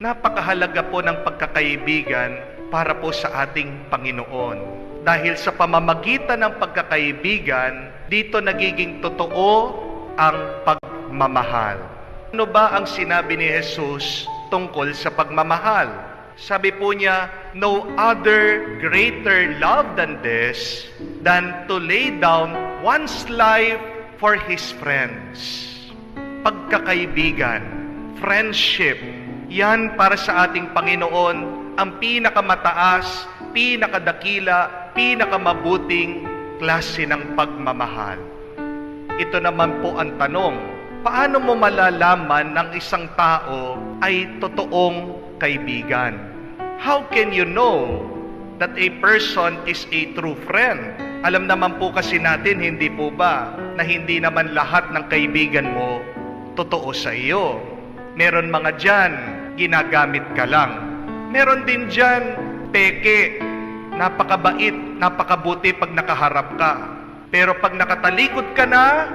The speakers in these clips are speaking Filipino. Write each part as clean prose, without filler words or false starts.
Napakahalaga po ng pagkakaibigan para po sa ating Panginoon. Dahil sa pamamagitan ng pagkakaibigan, dito nagiging totoo ang pagmamahal. Ano ba ang sinabi ni Jesus tungkol sa pagmamahal? Sabi po niya, no other greater love than this than to lay down one's life for his friends. Pagkakaibigan, friendship, yan para sa ating Panginoon ang pinakamataas, pinakadakila, pinakamabuting klase ng pagmamahal. Ito naman po ang tanong, paano mo malalaman ng isang tao ay totoong kaibigan? How can you know that a person is a true friend? Alam naman po kasi natin, hindi po ba, na hindi naman lahat ng kaibigan mo totoo sa iyo. Meron mga dyan, ginagamit ka lang. Meron din dyan, peke, napakabait, napakabuti pag nakaharap ka. Pero pag nakatalikod ka na,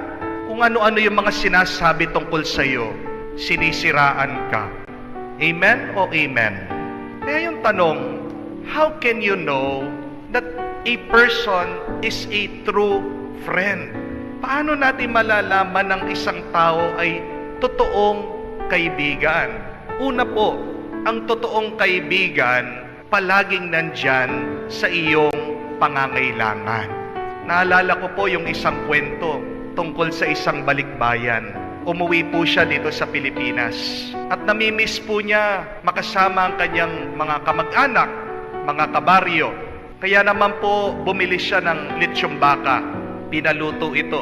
kung ano-ano yung mga sinasabi tungkol sa iyo, sinisiraan ka. Amen o amen? Kaya yung tanong, how can you know that a person is a true friend? Paano natin malalaman ng isang tao ay totoong kaibigan? Una po, ang totoong kaibigan palaging nandyan sa iyong pangangailangan. Naalala ko po yung isang kwento tungkol sa isang balikbayan. Umuwi po siya dito sa Pilipinas at namimiss po niya makasama ang kanyang mga kamag-anak, mga kabaryo. Kaya naman po bumili siya ng litsyong baka. Pinaluto ito.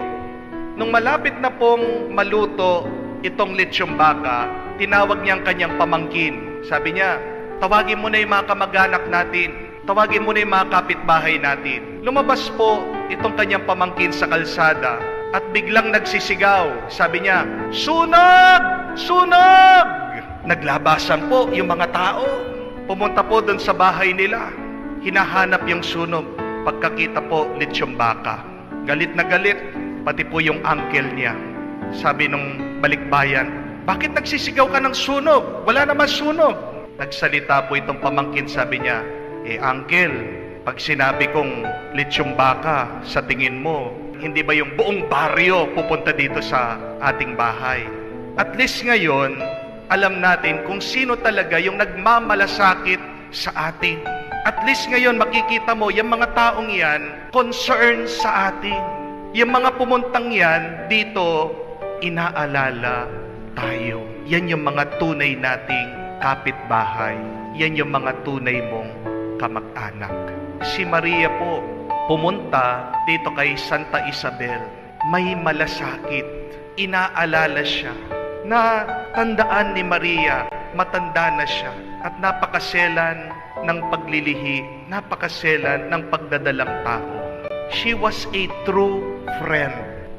Nung malapit na pong maluto itong litsyong baka, tinawag niya ang kanyang pamangkin. Sabi niya, tawagin mo na yung mga kamag-anak natin. Tawagin mo na yung mga kapitbahay natin. Lumabas po itong kanyang pamangkin sa kalsada at biglang nagsisigaw. Sabi niya, sunog! Sunog! Naglabasan po yung mga tao. Pumunta po doon sa bahay nila. Hinahanap yung sunog. Pagkakita po, litsyong baka. Galit na galit, pati po yung uncle niya. Sabi nung balikbayan, bakit nagsisigaw ka ng sunog? Wala naman sunog. Nagsalita po itong pamangkin, sabi niya, uncle, pag sinabi kong litsyong baka, sa tingin mo, hindi ba yung buong baryo pupunta dito sa ating bahay? At least ngayon, alam natin kung sino talaga yung nagmamalasakit sa atin. At least ngayon, makikita mo, yung mga taong yan, concern sa atin. Yung mga pumuntang yan, dito, inaalala tayo. Yan yung mga tunay nating kapitbahay. Yan yung mga tunay mong kamag-anak. Si Maria po, pumunta dito kay Santa Isabel. May malasakit. Inaalala siya na tandaan ni Maria, matanda na siya at napakaselan ng paglilihi, napakaselan ng pagdadalang tao. She was a true friend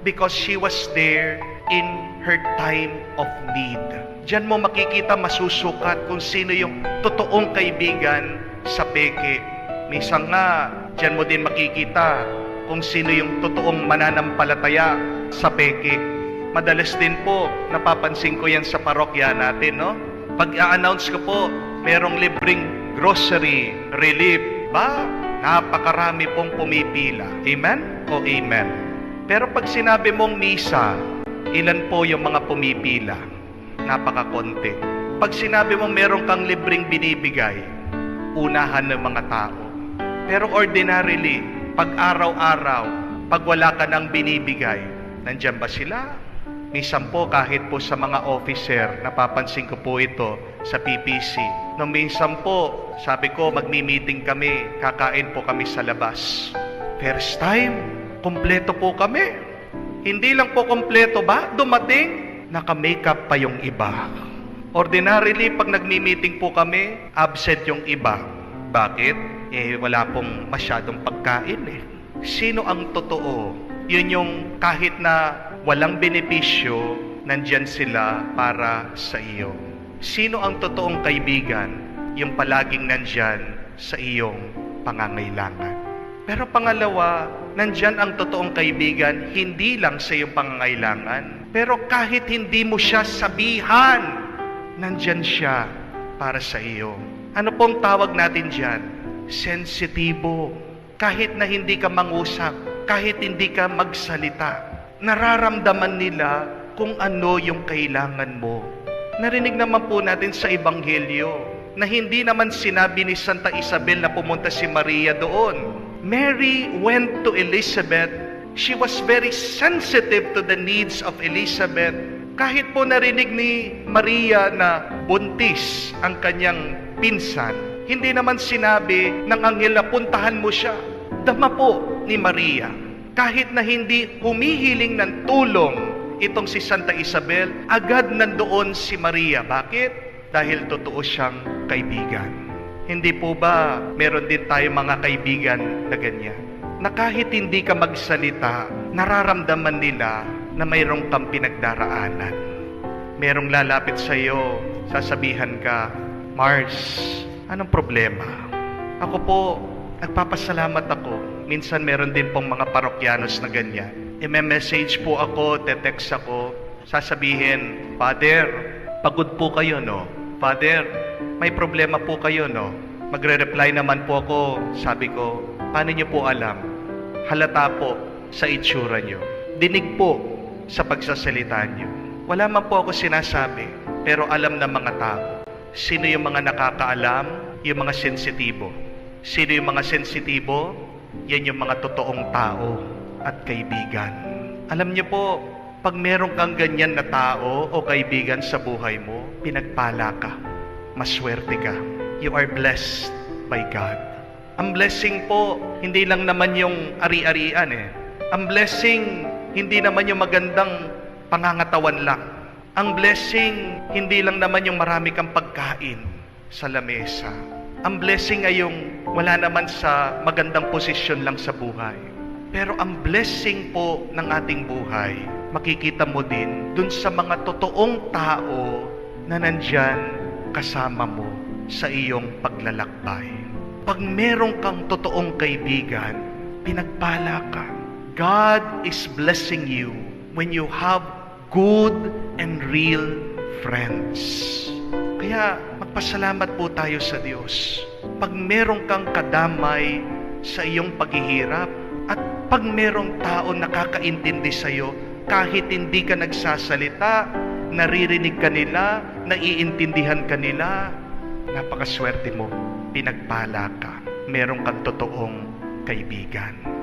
because she was there in her time of need. Diyan mo makikita, masusukat kung sino yung totoong kaibigan sa peke. Minsan nga, diyan mo din makikita kung sino yung totoong mananampalataya sa peke. Madalas din po, napapansin ko yan sa parokya natin, no? Pag i-announce ko po, merong libreng grocery relief. Napakarami pong pumipila. Amen o amen? Pero pag sinabi mong misa, ilan po yung mga pumipila? Napakakonti. Pag sinabi mong meron kang libreng binibigay, unahan ng mga tao. Pero ordinarily, pag araw-araw, pag wala ka nang binibigay, nandyan ba sila? Minsan po, kahit po sa mga officer, napapansin ko po ito sa PPC. Nung minsan po, sabi ko, magmi-meeting kami, kakain po kami sa labas. First time, kompleto po kami. Hindi lang po kompleto ba? Dumating, naka-makeup pa yung iba. Ordinarily, pag nagmi-meeting po kami, absent yung iba. Bakit? Wala pong masyadong pagkain eh. Sino ang totoo? Yun yung kahit na walang benepisyo, nandyan sila para sa iyo. Sino ang totoong kaibigan? Yung palaging nandyan sa iyong pangangailangan. Pero pangalawa, nandyan ang totoong kaibigan, hindi lang sa iyong pangangailangan. Pero kahit hindi mo siya sabihan, nandyan siya para sa iyo. Ano pong tawag natin dyan? Sensitibo. Kahit na hindi ka mangusap, kahit hindi ka magsalita, nararamdaman nila kung ano yung kailangan mo. Narinig naman po natin sa Ebanghelyo na hindi naman sinabi ni Santa Isabel na pumunta si Maria doon. Mary went to Elizabeth. She was very sensitive to the needs of Elizabeth. Kahit po narinig ni Maria na buntis ang kanyang pinsan, hindi naman sinabi ng anghel na puntahan mo siya. Dama po ni Maria. Kahit na hindi humihiling ng tulong itong si Santa Isabel, agad nandoon si Maria. Bakit? Dahil totoo siyang kaibigan. Hindi po ba meron din tayo mga kaibigan na ganyan? Na kahit hindi ka magsalita, nararamdaman nila na mayroong kang pinagdaraanan. Merong lalapit sa iyo, sasabihan ka, Mars, anong problema? Ako po, nagpapasalamat ako. Minsan meron din pong mga parokyanos na ganyan. I-message po ako, te-text ako, sasabihin, Father, pagod po kayo, no? Father, may problema po kayo, no? Magre-reply naman po ako, sabi ko, paano niyo po alam? Halata po sa itsura niyo. Dinig po sa pagsasalita niyo. Wala man po ako sinasabi, pero alam ng mga tao. Sino yung mga nakakaalam? Yung mga sensitibo. Sino yung mga sensitibo? Yan yung mga totoong tao at kaibigan. Alam niyo po, pag meron kang ganyan na tao o kaibigan sa buhay mo, pinagpala ka. Maswerte ka. You are blessed by God. Ang blessing po, hindi lang naman yung ari-arian eh. Ang blessing, hindi naman yung magandang pangangatawan lang. Ang blessing, hindi lang naman yung marami kang pagkain sa lamesa. Ang blessing ay yung wala naman sa magandang posisyon lang sa buhay. Pero ang blessing po ng ating buhay, makikita mo din dun sa mga totoong tao na nandyan kasama mo sa iyong paglalakbay. Pag meron kang totoong kaibigan, pinagpala ka. God is blessing you when you have good and real friends. Kaya magpasalamat po tayo sa Diyos. Pag meron kang kadamay sa iyong paghihirap at pag merong tao nakakaintindi sa iyo, kahit hindi ka nagsasalita, naririnig ka nila, naiintindihan ka nila, napakaswerte mo, pinagpala ka. Meron kang totoong kaibigan.